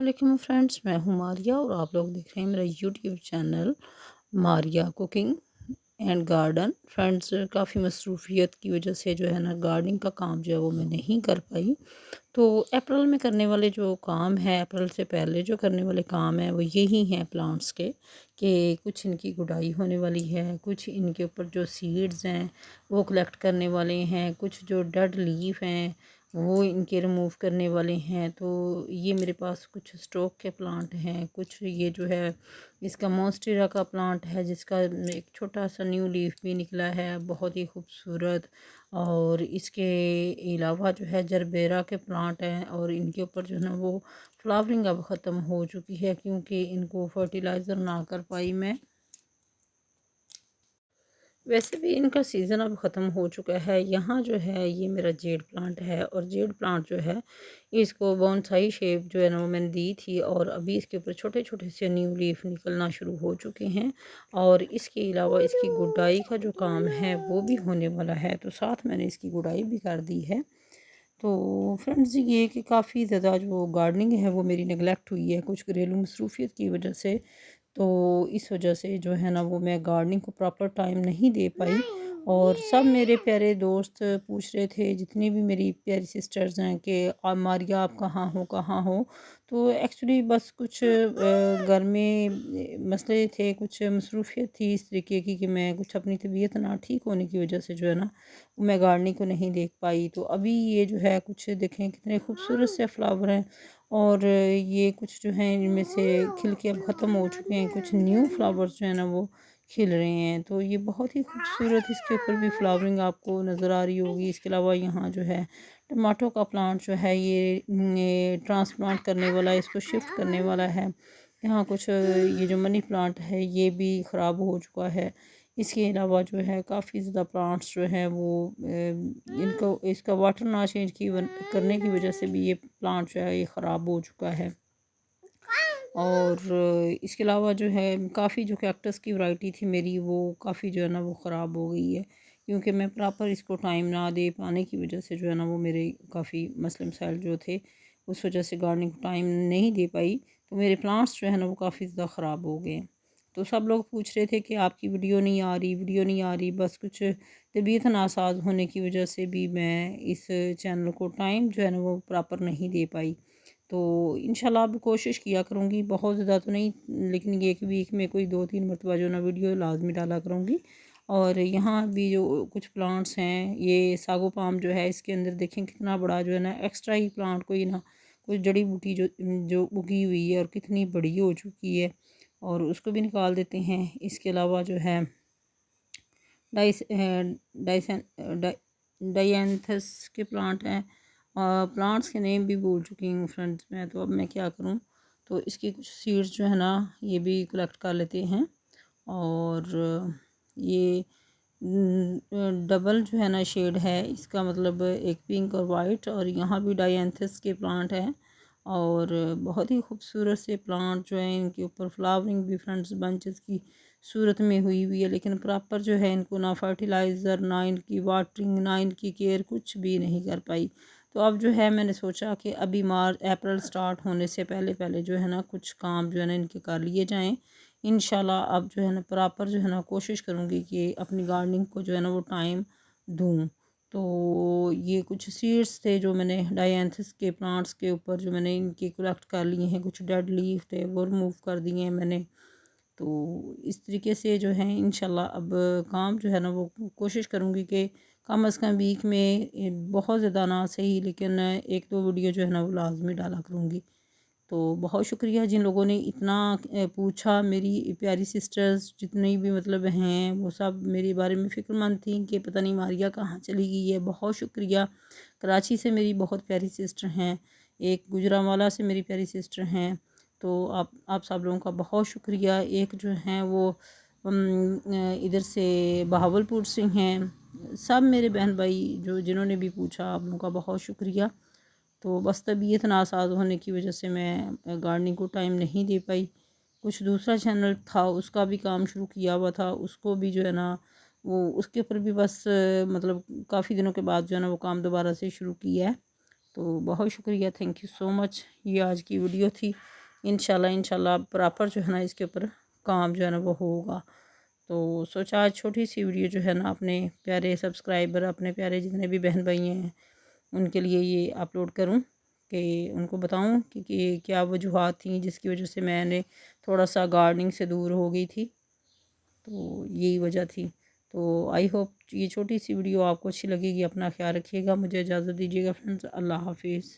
वालेकुम फ्रेंड्स, मैं हूँ मारिया और आप लोग देख रहे हैं मेरा YouTube channel Maria cooking and garden. Friends, काफ़ी मसरूफियत की वजह से जो है ना गार्डनिंग का काम जो है वो मैं नहीं कर पाई। तो अप्रैल में करने वाले जो काम है, अप्रैल से पहले जो करने वाले काम है वो यही हैं प्लांट्स के, कि कुछ इनकी गुडाई होने वाली है, कुछ इनके ऊपर जो सीड्स हैं वो कलेक्ट करने वाले हैं, कुछ जो डेड लीफ हैं वो इनके रिमूव करने वाले हैं। तो ये मेरे पास कुछ स्टॉक के प्लांट हैं, कुछ ये जो है इसका मॉन्स्टेरा का प्लांट है जिसका एक छोटा सा न्यू लीफ भी निकला है, बहुत ही खूबसूरत। और इसके अलावा जो है जरबेरा के प्लांट हैं और इनके ऊपर जो है ना वो फ्लावरिंग अब ख़त्म हो चुकी है क्योंकि इनको फर्टिलाइज़र ना कर पाई मैं। वैसे भी इनका सीज़न अब ख़त्म हो चुका है। यहाँ जो है ये मेरा जेड प्लांट है और जेड प्लांट जो है इसको बोनसाई शेप जो है ना वो मैंने दी थी और अभी इसके ऊपर छोटे छोटे से न्यू लीफ निकलना शुरू हो चुके हैं। और इसके अलावा इसकी गुडाई का जो काम है वो भी होने वाला है, तो साथ मैंने इसकी गुडाई भी कर दी है। तो फ्रेंड्स, ये कि काफ़ी ज़्यादा जो गार्डनिंग है वो मेरी नेगलेक्ट हुई है कुछ घरेलू मसरूफियत की वजह से। तो इस वजह से जो है ना वो मैं गार्डनिंग को प्रॉपर टाइम नहीं दे पाई। और सब मेरे प्यारे दोस्त पूछ रहे थे, जितनी भी मेरी प्यारी सिस्टर्स हैं, कि मारिया आप कहाँ हो कहाँ हो। तो एक्चुअली बस कुछ घर में मसले थे, कुछ मसरूफियत थी इस तरीके की कि मैं कुछ अपनी तबीयत ना ठीक होने की वजह से जो है ना मैं गार्डनिंग को नहीं देख पाई। तो अभी ये जो है कुछ देखें कितने खूबसूरत से फ्लावर हैं और ये कुछ जो हैं इनमें से खिल के अब ख़त्म हो चुके हैं, कुछ न्यू फ्लावर्स जो है ना वो खिल रहे हैं। तो ये बहुत ही खूबसूरत, इसके ऊपर भी फ्लावरिंग आपको नज़र आ रही होगी। इसके अलावा यहाँ जो है टमाटो का प्लांट जो है ये ट्रांसप्लांट करने वाला है, इसको शिफ्ट करने वाला है। यहाँ कुछ ये जो मनी प्लांट है ये भी ख़राब हो चुका है। इसके अलावा जो है काफ़ी ज़्यादा प्लांट्स जो हैं वो इनको इसका वाटर ना चेंज करने की वजह से भी ये प्लांट जो है ये ख़राब हो चुका है। और इसके अलावा जो है काफ़ी जो कैक्टस की वैरायटी थी मेरी वो काफ़ी जो है ना वो ख़राब हो गई है क्योंकि मैं प्रॉपर इसको टाइम ना दे पाने की वजह से जो है ना वो मेरे काफ़ी मसले मसाइल जो थे उस वजह से गार्डनिंग को टाइम नहीं दे पाई। तो मेरे प्लांट्स जो है ना वो काफ़ी ज़्यादा ख़राब हो गए। तो सब लोग पूछ रहे थे कि आपकी वीडियो नहीं आ रही, वीडियो नहीं आ रही। बस कुछ तबीयत नासाज होने की वजह से भी मैं इस चैनल को टाइम जो है ना वो प्रॉपर नहीं दे पाई। तो इंशाल्लाह अब कोशिश किया करूँगी, बहुत ज़्यादा तो नहीं, लेकिन ये कि वीक में कोई 2-3 मरतबा जो ना वीडियो लाज़मी डाला करूँगी। और यहाँ भी जो कुछ प्लांट्स हैं, ये सागो पाम जो है इसके अंदर देखें कितना बड़ा जो है ना एक्स्ट्रा ही प्लांट कोई ना कोई जड़ी बूटी जो जो उगी हुई है और कितनी बड़ी हो चुकी है, और उसको भी निकाल देते हैं। इसके अलावा जो है डाइस डाइसन डाइएंथस के प्लांट हैं। प्लांट्स के नेम भी भूल चुकी हूँ फ्रेंड्स मैं, तो अब मैं क्या करूँ। तो इसकी कुछ सीड्स जो है ना ये भी कलेक्ट कर लेते हैं। और ये डबल जो है ना शेड है इसका, मतलब एक पिंक और वाइट, और यहाँ भी डायंथस के प्लांट हैं और बहुत ही खूबसूरत से प्लांट जो है इनके ऊपर फ्लावरिंग भी फ्रेंड्स बंचेस की सूरत में हुई हुई है, लेकिन प्रॉपर जो है इनको ना फर्टिलाइज़र, ना इनकी वाटरिंग, ना इनकी केयर कुछ भी नहीं कर पाई। तो अब जो है मैंने सोचा कि अभी मार्च अप्रैल स्टार्ट होने से पहले पहले जो है ना कुछ काम जो है ना इनके कर लिए जाएँ। इंशाल्लाह अब जो है ना प्रॉपर जो है ना कोशिश करूँगी कि अपनी गार्डनिंग को जो है ना वो टाइम दूँ। तो ये कुछ सीड्स थे जो मैंने डायंथस के प्लांट्स के ऊपर जो मैंने इनके कलेक्ट कर लिए हैं, कुछ डेड लीफ थे वो रिमूव कर दिए हैं मैंने। तो इस तरीके से जो है इंशाल्लाह अब काम जो है ना वो कोशिश करूँगी कि कम अज़ कम वीक में बहुत ज़्यादा ना सही लेकिन 1-2 वीडियो जो है ना वो लाज़मी डाला करूँगी। तो बहुत शुक्रिया जिन लोगों ने इतना पूछा, मेरी प्यारी सिस्टर्स जितनी भी मतलब हैं वो सब मेरे बारे में फ़िक्रमंद थी कि पता नहीं मारिया कहाँ चली गई है। बहुत शुक्रिया। कराची से मेरी बहुत प्यारी सिस्टर हैं, एक गुजरांवाला से मेरी प्यारी सिस्टर हैं। तो आप सब लोगों का बहुत शुक्रिया। एक जो हैं वो इधर से बहावलपुर से हैं। सब मेरे बहन भाई जो जिन्होंने भी पूछा, आप लोगों का बहुत शुक्रिया। तो बस तबीयत नासाज होने की वजह से मैं गार्डनिंग को टाइम नहीं दे पाई। कुछ दूसरा चैनल था उसका भी काम शुरू किया हुआ था, उसको भी जो है ना वो उसके ऊपर भी बस मतलब काफ़ी दिनों के बाद जो है ना वो काम दोबारा से शुरू किया है। तो बहुत शुक्रिया, थैंक यू सो मच। ये आज की वीडियो थी। इंशाल्लाह प्रॉपर जो है ना इसके ऊपर काम जो है ना वो होगा। तो सोचा आज छोटी सी वीडियो जो है ना अपने प्यारे सब्सक्राइबर, अपने प्यारे जितने भी बहन भाई हैं उनके लिए ये अपलोड करूं कि उनको बताऊं कि क्या वजूहात थी जिसकी वजह से मैंने थोड़ा सा गार्डनिंग से दूर हो गई थी। तो यही वजह थी। तो आई होप ये छोटी सी वीडियो आपको अच्छी लगेगी। अपना ख्याल रखिएगा। मुझे इजाज़त दीजिएगा फ्रेंड्स। अल्लाह हाफिज़।